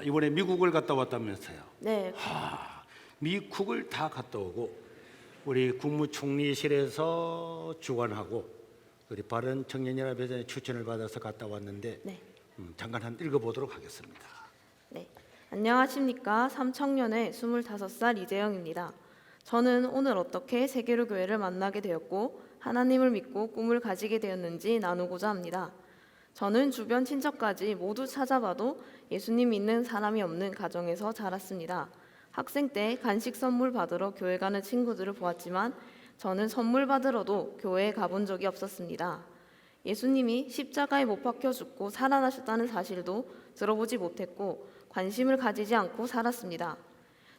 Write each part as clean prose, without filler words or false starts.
이번에 미국을 갔다 왔다면서요? 네, 미국을 다 갔다 오고 우리 국무총리실에서 주관하고 우리 바른청년연합에서 추천을 받아서 갔다 왔는데 네, 잠깐 한 읽어보도록 하겠습니다. 네. 안녕하십니까. 삼청년의 25살 이재영입니다. 저는 오늘 어떻게 세계로 교회를 만나게 되었고 하나님을 믿고 꿈을 가지게 되었는지 나누고자 합니다. 저는 주변 친척까지 모두 찾아봐도 예수님 믿는 사람이 없는 가정에서 자랐습니다. 학생 때 간식 선물 받으러 교회 가는 친구들을 보았지만 저는 선물 받으러도 교회에 가본 적이 없었습니다. 예수님이 십자가에 못 박혀 죽고 살아나셨다는 사실도 들어보지 못했고 관심을 가지지 않고 살았습니다.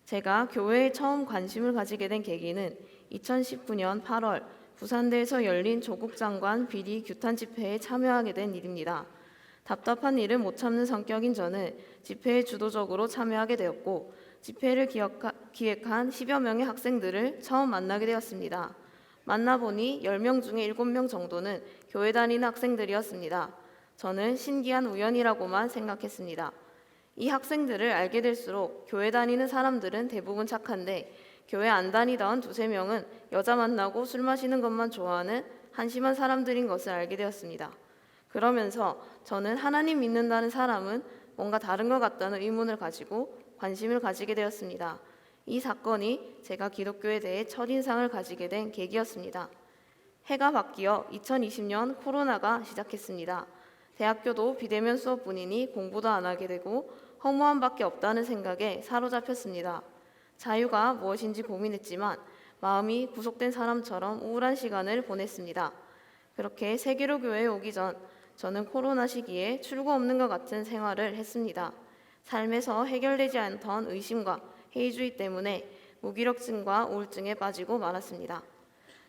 제가 교회에 처음 관심을 가지게 된 계기는 2019년 8월 부산대에서 열린 조국 장관 비리 규탄 집회에 참여하게 된 일입니다. 답답한 일을 못 참는 성격인 저는 집회에 주도적으로 참여하게 되었고 집회를 기획한 10여 명의 학생들을 처음 만나게 되었습니다. 만나보니 10명 중에 7명 정도는 교회 다니는 학생들이었습니다. 저는 신기한 우연이라고만 생각했습니다. 이 학생들을 알게 될수록 교회 다니는 사람들은 대부분 착한데 교회 안 다니던 2~3명은 여자 만나고 술 마시는 것만 좋아하는 한심한 사람들인 것을 알게 되었습니다. 그러면서 저는 하나님 믿는다는 사람은 뭔가 다른 것 같다는 의문을 가지고 관심을 가지게 되었습니다. 이 사건이 제가 기독교에 대해 첫인상을 가지게 된 계기였습니다. 해가 바뀌어 2020년 코로나가 시작했습니다. 대학교도 비대면 수업뿐이니 공부도 안 하게 되고 허무함밖에 없다는 생각에 사로잡혔습니다. 자유가 무엇인지 고민했지만 마음이 구속된 사람처럼 우울한 시간을 보냈습니다. 그렇게 세계로 교회에 오기 전 저는 코로나 시기에 출구 없는 것 같은 생활을 했습니다. 삶에서 해결되지 않던 의심과 회의주의 때문에 무기력증과 우울증에 빠지고 말았습니다.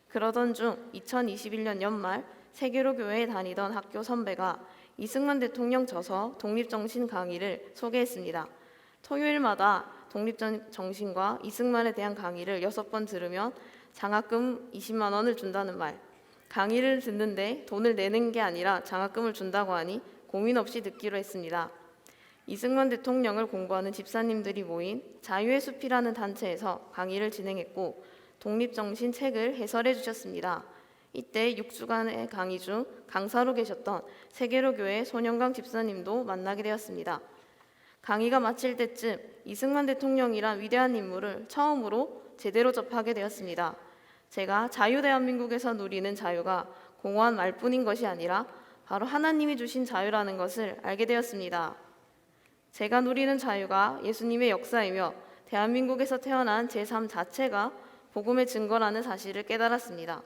그러던 중 2021년 연말 세계로 교회에 다니던 학교 선배가 이승만 대통령 저서 독립정신 강의를 소개했습니다. 토요일마다 독립정신과 이승만에 대한 강의를 6번 들으면 장학금 20만 원을 준다는 말. 강의를 듣는데 돈을 내는 게 아니라 장학금을 준다고 하니 고민 없이 듣기로 했습니다. 이승만 대통령을 공부하는 집사님들이 모인 자유의 숲이라는 단체에서 강의를 진행했고 독립정신 책을 해설해 주셨습니다. 이때 6주간의 강의 중 강사로 계셨던 세계로 교회 손영강 집사님도 만나게 되었습니다. 강의가 마칠 때쯤 이승만 대통령이란 위대한 인물을 처음으로 제대로 접하게 되었습니다. 제가 자유대한민국에서 누리는 자유가 공허한 말뿐인 것이 아니라 바로 하나님이 주신 자유라는 것을 알게 되었습니다. 제가 누리는 자유가 예수님의 역사이며 대한민국에서 태어난 제 삶 자체가 복음의 증거라는 사실을 깨달았습니다.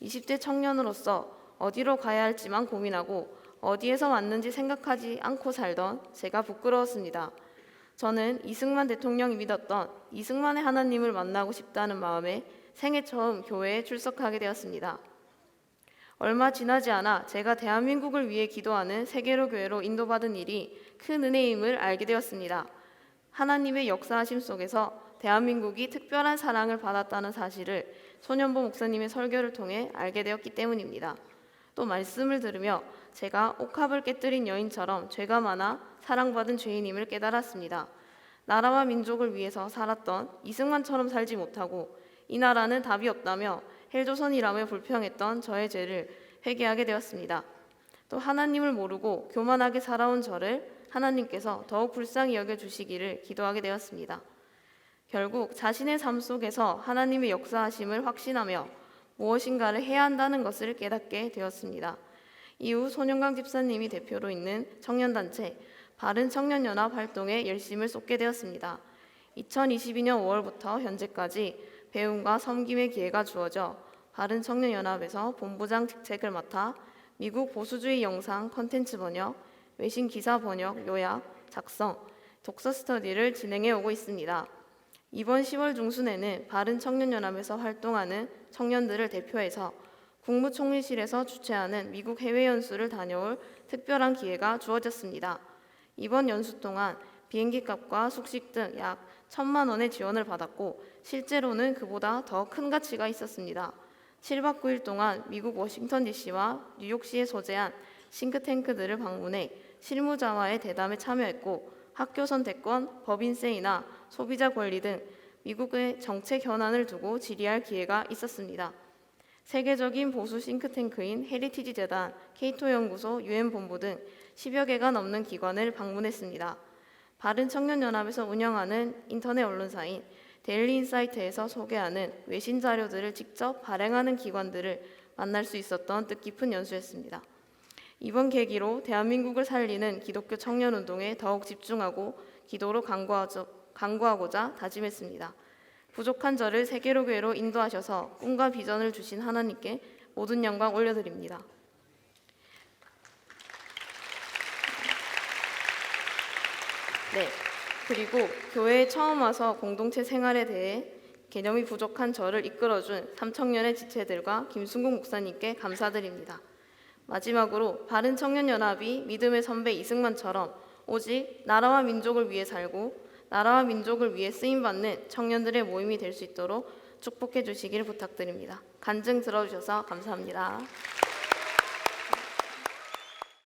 20대 청년으로서 어디로 가야 할지만 고민하고 어디에서 왔는지 생각하지 않고 살던 제가 부끄러웠습니다. 저는 이승만 대통령이 믿었던 이승만의 하나님을 만나고 싶다는 마음에 생애 처음 교회에 출석하게 되었습니다. 얼마 지나지 않아 제가 대한민국을 위해 기도하는 세계로 교회로 인도받은 일이 큰 은혜임을 알게 되었습니다. 하나님의 역사하심 속에서 대한민국이 특별한 사랑을 받았다는 사실을 손현보 목사님의 설교를 통해 알게 되었기 때문입니다. 또 말씀을 들으며 제가 옥합을 깨뜨린 여인처럼 죄가 많아 사랑받은 죄인임을 깨달았습니다. 나라와 민족을 위해서 살았던 이승만처럼 살지 못하고 이 나라는 답이 없다며 헬조선이라며 불평했던 저의 죄를 회개하게 되었습니다. 또 하나님을 모르고 교만하게 살아온 저를 하나님께서 더욱 불쌍히 여겨주시기를 기도하게 되었습니다. 결국 자신의 삶 속에서 하나님의 역사하심을 확신하며 무엇인가를 해야 한다는 것을 깨닫게 되었습니다. 이후 손영강 집사님이 대표로 있는 청년단체 바른청년연합 활동에 열심을 쏟게 되었습니다. 2022년 5월부터 현재까지 배움과 섬김의 기회가 주어져 바른청년연합에서 본부장 직책을 맡아 미국 보수주의 영상 컨텐츠 번역, 외신 기사 번역, 요약, 작성, 독서 스터디를 진행해 오고 있습니다. 이번 10월 중순에는 바른청년연합에서 활동하는 청년들을 대표해서 국무총리실에서 주최하는 미국 해외 연수를 다녀올 특별한 기회가 주어졌습니다. 이번 연수 동안 비행기값과 숙식 등 약 1,000만 원의 지원을 받았고 실제로는 그보다 더 큰 가치가 있었습니다. 7박 9일 동안 미국 워싱턴 DC와 뉴욕시에 소재한 싱크탱크들을 방문해 실무자와의 대담에 참여했고 학교 선택권, 법인세이나 소비자 권리 등 미국의 정책 현안을 두고 질의할 기회가 있었습니다. 세계적인 보수 싱크탱크인 헤리티지 재단, 케이토 연구소, 유엔 본부 등 10여 개가 넘는 기관을 방문했습니다. 바른청년연합에서 운영하는 인터넷 언론사인 데일리 인사이트에서 소개하는 외신 자료들을 직접 발행하는 기관들을 만날 수 있었던 뜻깊은 연수였습니다. 이번 계기로 대한민국을 살리는 기독교 청년운동에 더욱 집중하고 기도로 간구하고자 다짐했습니다. 부족한 저를 세계로교회로 인도하셔서 꿈과 비전을 주신 하나님께 모든 영광 올려드립니다. 네, 그리고 교회에 처음 와서 공동체 생활에 대해 개념이 부족한 저를 이끌어준 삼청년의 지체들과 김순국 목사님께 감사드립니다. 마지막으로 바른청년연합이 믿음의 선배 이승만처럼 오직 나라와 민족을 위해 살고 나라와 민족을 위해 쓰임받는 청년들의 모임이 될 수 있도록 축복해 주시길 부탁드립니다. 간증 들어주셔서 감사합니다.